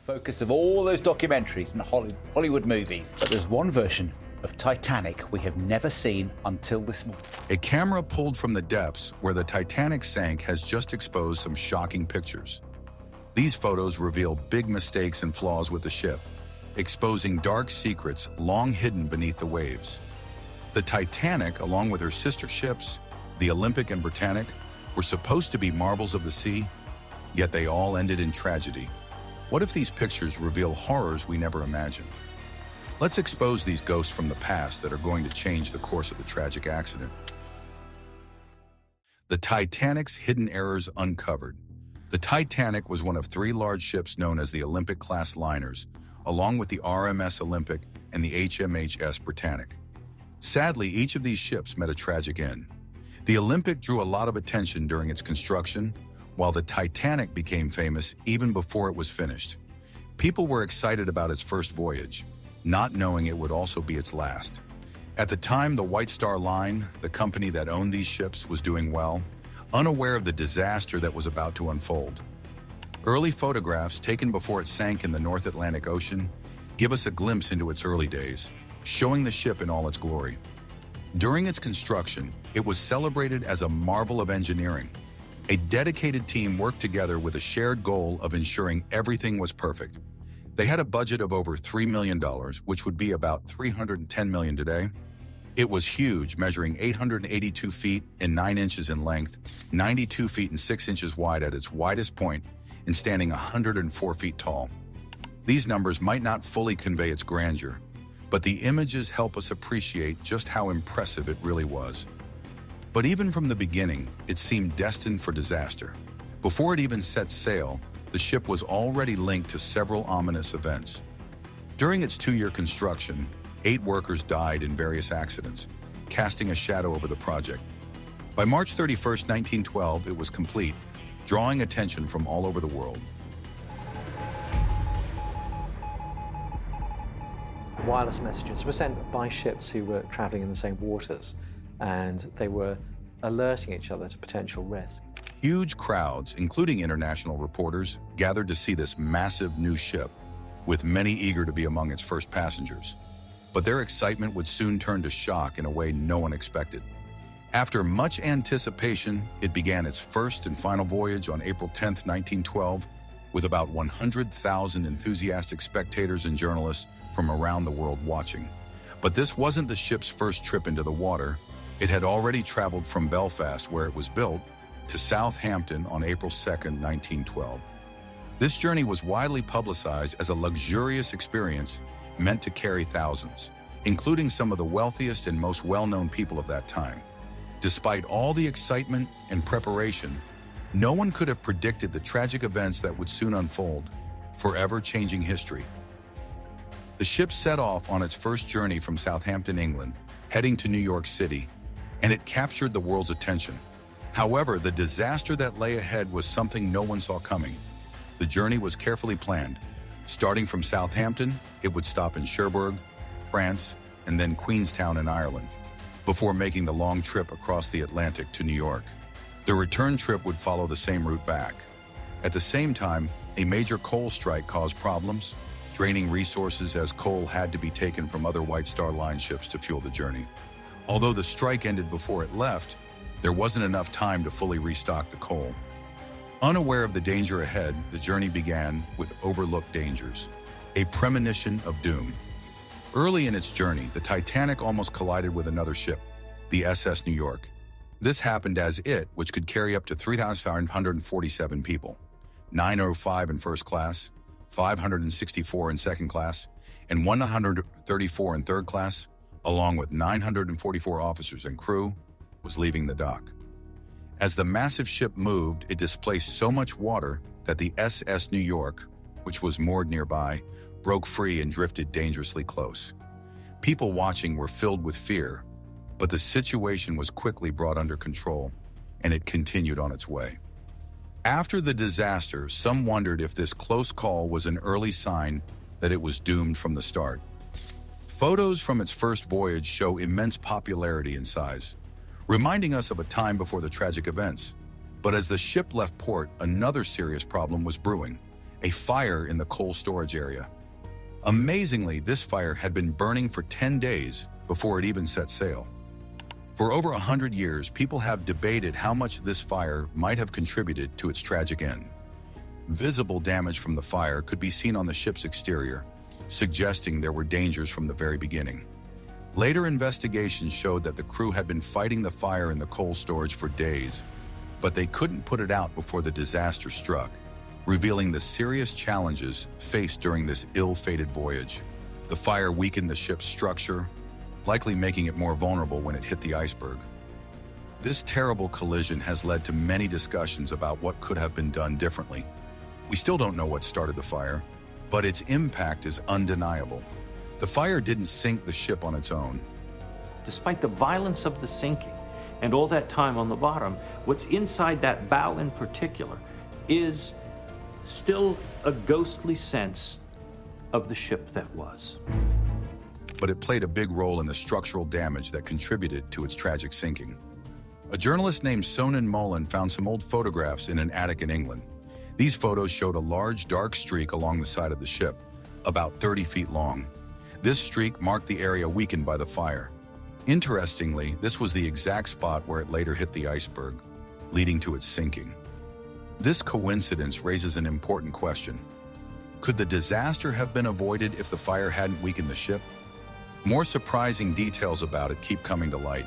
focus of all those documentaries and Hollywood movies. But there's one version of Titanic we have never seen until this morning. A camera pulled from the depths where the Titanic sank has just exposed some shocking pictures. These photos reveal big mistakes and flaws with the ship, exposing dark secrets long hidden beneath the waves. The Titanic, along with her sister ships, the Olympic and Britannic, were supposed to be marvels of the sea, yet they all ended in tragedy. What if these pictures reveal horrors we never imagined? Let's expose these ghosts from the past that are going to change the course of the tragic accident. The Titanic's hidden errors uncovered. The Titanic was one of 3 large ships known as the Olympic-class liners, along with the RMS Olympic and the HMHS Britannic. Sadly, each of these ships met a tragic end. The Olympic drew a lot of attention during its construction, while the Titanic became famous even before it was finished. People were excited about its first voyage, not knowing it would also be its last. At the time, the White Star Line, the company that owned these ships, was doing well, unaware of the disaster that was about to unfold. Early photographs taken before it sank in the North Atlantic Ocean give us a glimpse into its early days, showing the ship in all its glory. During its construction, it was celebrated as a marvel of engineering. A dedicated team worked together with a shared goal of ensuring everything was perfect. They had a budget of over $3 million, which would be about $310 million today. It was huge, measuring 882 feet and 9 inches in length, 92 feet and 6 inches wide at its widest point, and standing 104 feet tall. These numbers might not fully convey its grandeur, but the images help us appreciate just how impressive it really was. But even from the beginning, it seemed destined for disaster. Before it even set sail, the ship was already linked to several ominous events. During its 2-year construction, 8 workers died in various accidents, casting a shadow over the project. By March 31, 1912, it was complete, drawing attention from all over the world. Wireless messages were sent by ships who were traveling in the same waters, and they were alerting each other to potential risk. Huge crowds, including international reporters, gathered to see this massive new ship, with many eager to be among its first passengers. But their excitement would soon turn to shock in a way no one expected. After much anticipation, it began its first and final voyage on April 10, 1912, with about 100,000 enthusiastic spectators and journalists from around the world watching. But this wasn't the ship's first trip into the water. It had already traveled from Belfast, where it was built, to Southampton on April 2, 1912. This journey was widely publicized as a luxurious experience meant to carry thousands, including some of the wealthiest and most well-known people of that time. Despite all the excitement and preparation, no one could have predicted the tragic events that would soon unfold, forever changing history. The ship set off on its first journey from Southampton, England, heading to New York City, and it captured the world's attention. However, the disaster that lay ahead was something no one saw coming. The journey was carefully planned. Starting from Southampton, it would stop in Cherbourg, France, and then Queenstown in Ireland, before making the long trip across the Atlantic to New York. The return trip would follow the same route back. At the same time, a major coal strike caused problems, draining resources as coal had to be taken from other White Star Line ships to fuel the journey. Although the strike ended before it left, there wasn't enough time to fully restock the coal. Unaware of the danger ahead, the journey began with overlooked dangers, a premonition of doom. Early in its journey, the Titanic almost collided with another ship, the SS New York. This happened as it, which could carry up to 3,547 people, 905 in first class, 564 in second class, and 134 in third class, along with 944 officers and crew, was leaving the dock. As the massive ship moved, it displaced so much water that the SS New York, which was moored nearby, broke free and drifted dangerously close. People watching were filled with fear, but the situation was quickly brought under control, and it continued on its way. After the disaster, some wondered if this close call was an early sign that it was doomed from the start. Photos from its first voyage show immense popularity and size, reminding us of a time before the tragic events. But as the ship left port, another serious problem was brewing. a fire in the coal storage area. Amazingly, this fire had been burning for 10 days before it even set sail. For over 100 years, people have debated how much this fire might have contributed to its tragic end. Visible damage from the fire could be seen on the ship's exterior, suggesting there were dangers from the very beginning. Later investigations showed that the crew had been fighting the fire in the coal storage for days, but they couldn't put it out before the disaster struck, revealing the serious challenges faced during this ill-fated voyage. The fire weakened the ship's structure, likely making it more vulnerable when it hit the iceberg. This terrible collision has led to many discussions about what could have been done differently. We still don't know what started the fire, but its impact is undeniable. The fire didn't sink the ship on its own. Despite the violence of the sinking and all that time on the bottom, what's inside that bow in particular is still a ghostly sense of the ship that was. But it played a big role in the structural damage that contributed to its tragic sinking. A journalist named Sonnen Mullen found some old photographs in an attic in England. These photos showed a large dark streak along the side of the ship, about 30 feet long. This streak marked the area weakened by the fire. Interestingly, this was the exact spot where it later hit the iceberg, leading to its sinking. This coincidence raises an important question. Could the disaster have been avoided if the fire hadn't weakened the ship? More surprising details about it keep coming to light.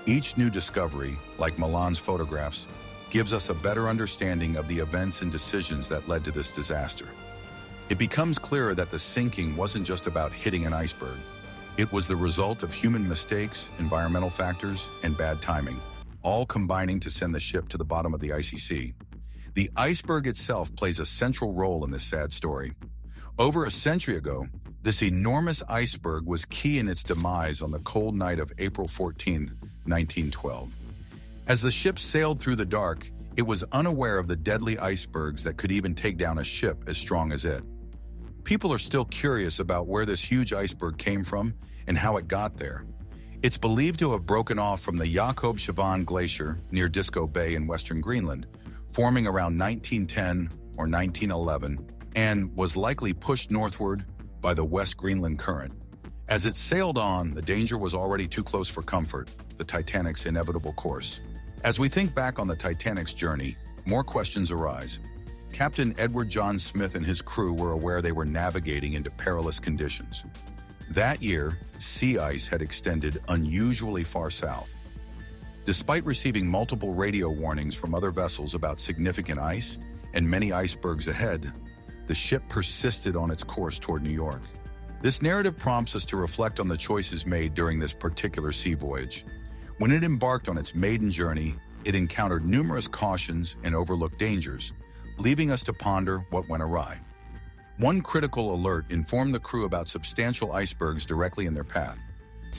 Each new discovery, like Mullen's photographs, gives us a better understanding of the events and decisions that led to this disaster. It becomes clearer that the sinking wasn't just about hitting an iceberg. It was the result of human mistakes, environmental factors, and bad timing, all combining to send the ship to the bottom of the icy sea. The iceberg itself plays a central role in this sad story. Over a century ago, this enormous iceberg was key in its demise on the cold night of April 14, 1912. As the ship sailed through the dark, it was unaware of the deadly icebergs that could even take down a ship as strong as it. People are still curious about where this huge iceberg came from and how it got there. It's believed to have broken off from the Jakobshavn Glacier near Disco Bay in western Greenland, forming around 1910 or 1911, and was likely pushed northward by the West Greenland Current. As it sailed on, the danger was already too close for comfort, the Titanic's inevitable course. As we think back on the Titanic's journey, more questions arise. Captain Edward John Smith and his crew were aware they were navigating into perilous conditions. That year, sea ice had extended unusually far south. Despite receiving multiple radio warnings from other vessels about significant ice and many icebergs ahead, the ship persisted on its course toward New York. This narrative prompts us to reflect on the choices made during this particular sea voyage. When it embarked on its maiden journey, it encountered numerous cautions and overlooked dangers, leaving us to ponder what went awry. One critical alert informed the crew about substantial icebergs directly in their path.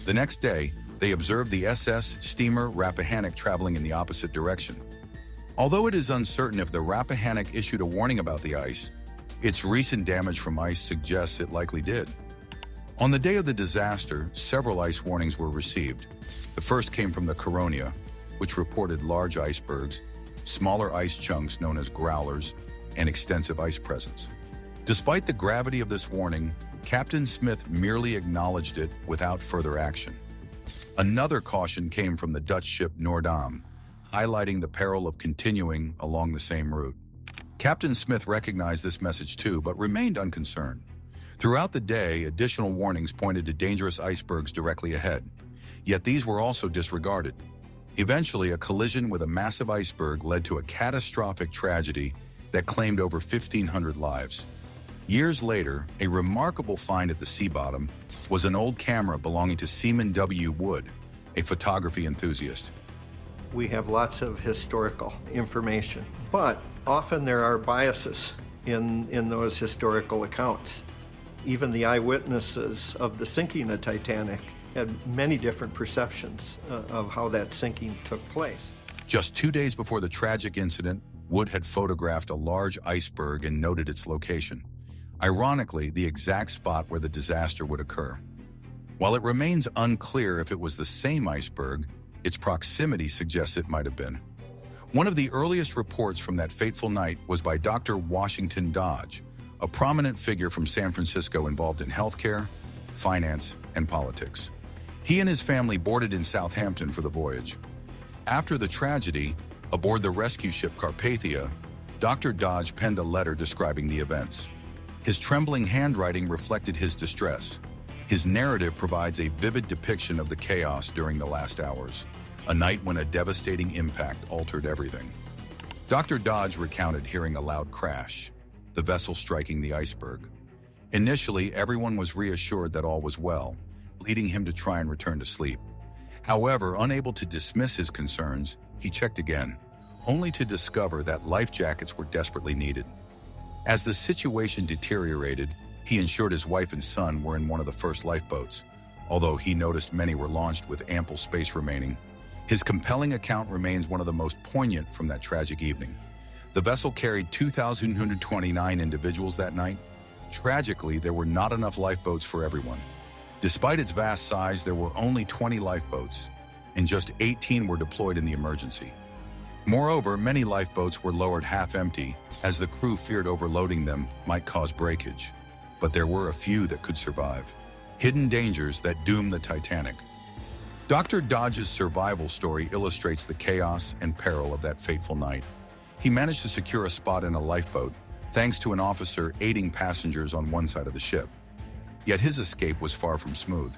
The next day, they observed the SS steamer Rappahannock traveling in the opposite direction. Although it is uncertain if the Rappahannock issued a warning about the ice, its recent damage from ice suggests it likely did. On the day of the disaster, several ice warnings were received. The first came from the Coronia, which reported large icebergs, smaller ice chunks known as growlers, and extensive ice presence. Despite the gravity of this warning, Captain Smith merely acknowledged it without further action. Another caution came from the Dutch ship Noordam, highlighting the peril of continuing along the same route. Captain Smith recognized this message too, but remained unconcerned. Throughout the day, additional warnings pointed to dangerous icebergs directly ahead, yet these were also disregarded. Eventually, a collision with a massive iceberg led to a catastrophic tragedy that claimed over 1,500 lives. Years later, a remarkable find at the sea bottom was an old camera belonging to Seaman W. Wood, a photography enthusiast. We have lots of historical information, but often there are biases in those historical accounts. Even the eyewitnesses of the sinking of Titanic had many different perceptions of how that sinking took place. Just 2 days before the tragic incident, Wood had photographed a large iceberg and noted its location. Ironically, the exact spot where the disaster would occur. While it remains unclear if it was the same iceberg, its proximity suggests it might have been. One of the earliest reports from that fateful night was by Dr. Washington Dodge, a prominent figure from San Francisco involved in healthcare, finance, and politics. He and his family boarded in Southampton for the voyage. After the tragedy, aboard the rescue ship Carpathia, Dr. Dodge penned a letter describing the events. His trembling handwriting reflected his distress. His narrative provides a vivid depiction of the chaos during the last hours, a night when a devastating impact altered everything. Dr. Dodge recounted hearing a loud crash, the vessel striking the iceberg. Initially, everyone was reassured that all was well, leading him to try and return to sleep. However, unable to dismiss his concerns, he checked again, only to discover that life jackets were desperately needed. As the situation deteriorated, he ensured his wife and son were in one of the first lifeboats, although he noticed many were launched with ample space remaining. His compelling account remains one of the most poignant from that tragic evening. The vessel carried 2,129 individuals that night. Tragically, there were not enough lifeboats for everyone. Despite its vast size, there were only 20 lifeboats, and just 18 were deployed in the emergency. Moreover, many lifeboats were lowered half-empty, as the crew feared overloading them might cause breakage. But there were a few that could survive. Hidden dangers that doomed the Titanic. Dr. Dodge's survival story illustrates the chaos and peril of that fateful night. He managed to secure a spot in a lifeboat, thanks to an officer aiding passengers on one side of the ship. Yet his escape was far from smooth.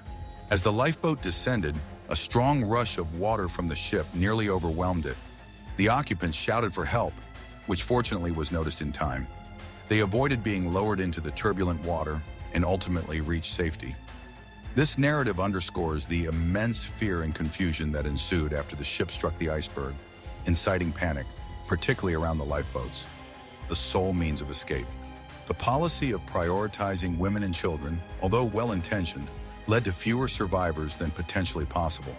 As the lifeboat descended, a strong rush of water from the ship nearly overwhelmed it. The occupants shouted for help, which fortunately was noticed in time. They avoided being lowered into the turbulent water and ultimately reached safety. This narrative underscores the immense fear and confusion that ensued after the ship struck the iceberg, inciting panic, particularly around the lifeboats, the sole means of escape. The policy of prioritizing women and children, although well-intentioned, led to fewer survivors than potentially possible.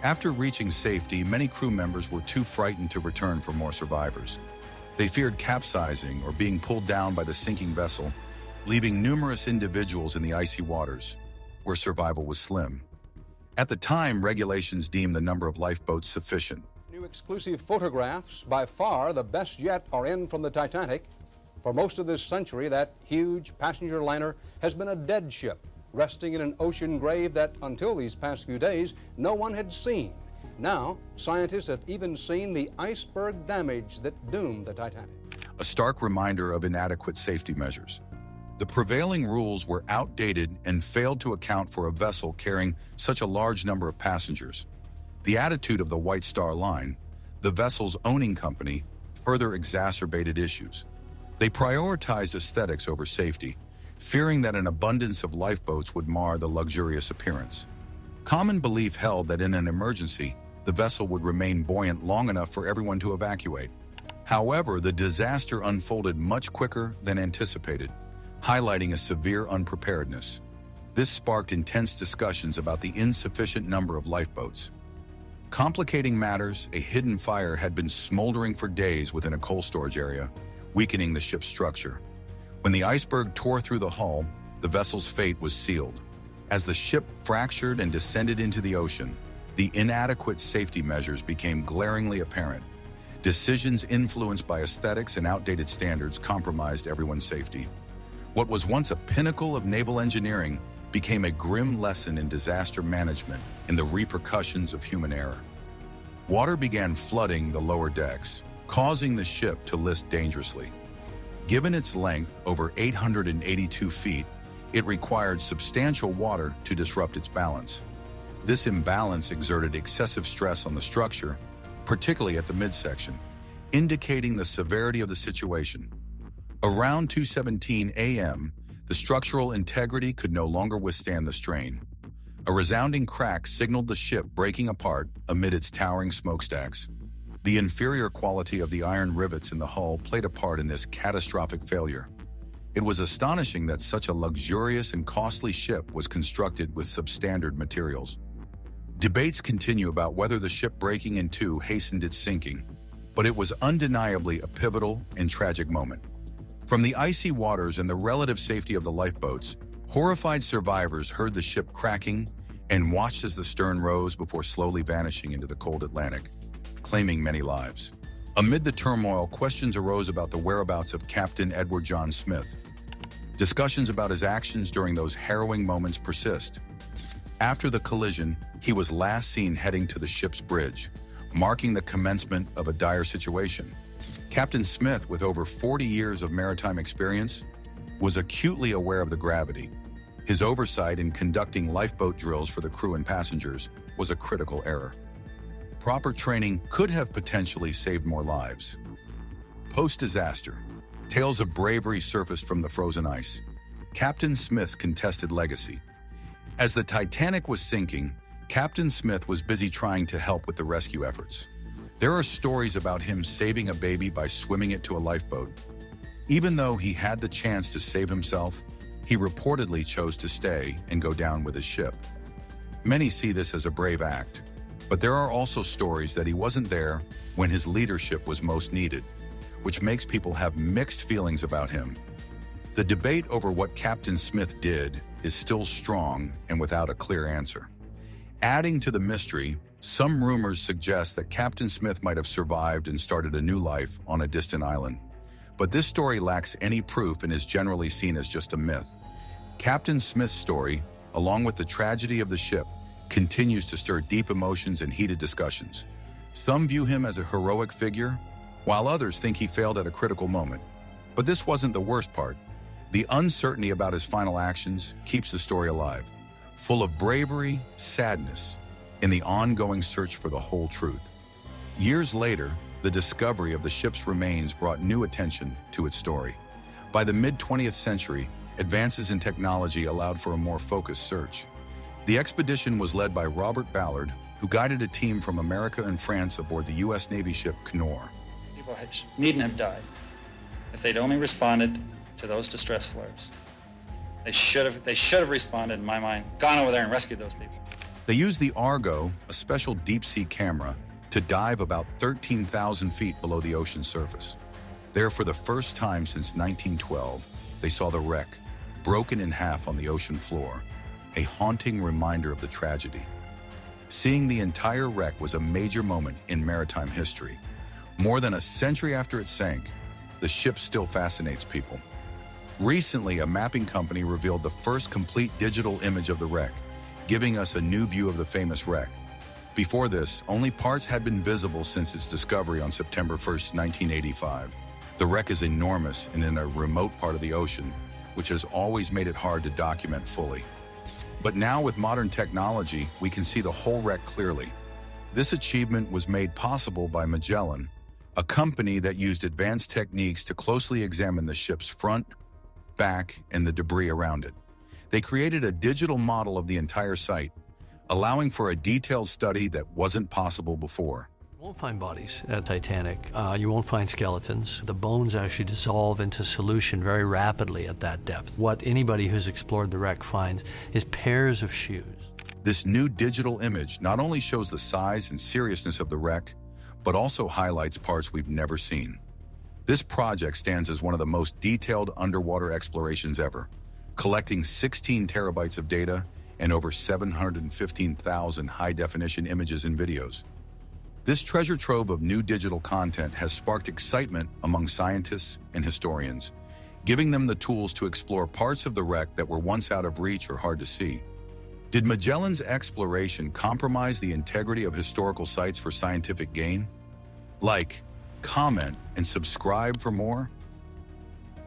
After reaching safety, many crew members were too frightened to return for more survivors. They feared capsizing or being pulled down by the sinking vessel, leaving numerous individuals in the icy waters, where survival was slim. At the time, regulations deemed the number of lifeboats sufficient. New exclusive photographs, by far the best yet, are in from the Titanic. For most of this century, that huge passenger liner has been a dead ship, resting in an ocean grave that, until these past few days, no one had seen. Now, scientists have even seen the iceberg damage that doomed the Titanic. A stark reminder of inadequate safety measures. The prevailing rules were outdated and failed to account for a vessel carrying such a large number of passengers. The attitude of the White Star Line, the vessel's owning company, further exacerbated issues. They prioritized aesthetics over safety, fearing that an abundance of lifeboats would mar the luxurious appearance. Common belief held that in an emergency, the vessel would remain buoyant long enough for everyone to evacuate. However, the disaster unfolded much quicker than anticipated, highlighting a severe unpreparedness. This sparked intense discussions about the insufficient number of lifeboats. Complicating matters, a hidden fire had been smoldering for days within a coal storage area, weakening the ship's structure. When the iceberg tore through the hull, the vessel's fate was sealed. As the ship fractured and descended into the ocean, the inadequate safety measures became glaringly apparent. Decisions influenced by aesthetics and outdated standards compromised everyone's safety. What was once a pinnacle of naval engineering became a grim lesson in disaster management and the repercussions of human error. Water began flooding the lower decks, causing the ship to list dangerously. Given its length, over 882 feet, it required substantial water to disrupt its balance. This imbalance exerted excessive stress on the structure, particularly at the midsection, indicating the severity of the situation. Around 2:17 a.m., the structural integrity could no longer withstand the strain. A resounding crack signaled the ship breaking apart amid its towering smokestacks. The inferior quality of the iron rivets in the hull played a part in this catastrophic failure. It was astonishing that such a luxurious and costly ship was constructed with substandard materials. Debates continue about whether the ship breaking in two hastened its sinking, but it was undeniably a pivotal and tragic moment. From the icy waters and the relative safety of the lifeboats, horrified survivors heard the ship cracking and watched as the stern rose before slowly vanishing into the cold Atlantic, claiming many lives. Amid the turmoil, questions arose about the whereabouts of Captain Edward John Smith, Discussions about his actions during those harrowing moments persist. After the collision, he was last seen heading to the ship's bridge, marking the commencement of a dire situation. Captain Smith, with over 40 years of maritime experience, was acutely aware of the gravity. His oversight in conducting lifeboat drills for the crew and passengers was a critical error. Proper training could have potentially saved more lives. Post-disaster, tales of bravery surfaced from the frozen ice. Captain Smith's contested legacy. As the Titanic was sinking, Captain Smith was busy trying to help with the rescue efforts. There are stories about him saving a baby by swimming it to a lifeboat. Even though he had the chance to save himself, he reportedly chose to stay and go down with his ship. Many see this as a brave act, but there are also stories that he wasn't there when his leadership was most needed, which makes people have mixed feelings about him. The debate over what Captain Smith did is still strong and without a clear answer. Adding to the mystery, some rumors suggest that Captain Smith might have survived and started a new life on a distant island. But this story lacks any proof and is generally seen as just a myth. Captain Smith's story, along with the tragedy of the ship, continues to stir deep emotions and heated discussions. Some view him as a heroic figure, while others think he failed at a critical moment. But this wasn't the worst part. The uncertainty about his final actions keeps the story alive, full of bravery, sadness, and the ongoing search for the whole truth. Years later, the discovery of the ship's remains brought new attention to its story. By the mid-20th century, advances in technology allowed for a more focused search. The expedition was led by Robert Ballard, who guided a team from America and France aboard the U.S. Navy ship Knorr. People needn't have died if they'd only responded to those distress flares. They should have responded, in my mind, gone over there and rescued those people. They used the Argo, a special deep-sea camera, to dive about 13,000 feet below the ocean's surface. There, for the first time since 1912, they saw the wreck, broken in half on the ocean floor, a haunting reminder of the tragedy. Seeing the entire wreck was a major moment in maritime history. More than a century after it sank, the ship still fascinates people. Recently, a mapping company revealed the first complete digital image of the wreck, giving us a new view of the famous wreck. Before this, only parts had been visible since its discovery on September 1st, 1985. The wreck is enormous and in a remote part of the ocean, which has always made it hard to document fully. But now with modern technology, we can see the whole wreck clearly. This achievement was made possible by Magellan, a company that used advanced techniques to closely examine the ship's front, back, and the debris around it. They created a digital model of the entire site, allowing for a detailed study that wasn't possible before. You won't find bodies at Titanic. You won't find skeletons. The bones actually dissolve into solution very rapidly at that depth. What anybody who's explored the wreck finds is pairs of shoes. This new digital image not only shows the size and seriousness of the wreck, but also highlights parts we've never seen. This project stands as one of the most detailed underwater explorations ever, collecting 16 terabytes of data and over 715,000 high-definition images and videos. This treasure trove of new digital content has sparked excitement among scientists and historians, giving them the tools to explore parts of the wreck that were once out of reach or hard to see. Did Magellan's exploration compromise the integrity of historical sites for scientific gain? Like, comment, and subscribe for more.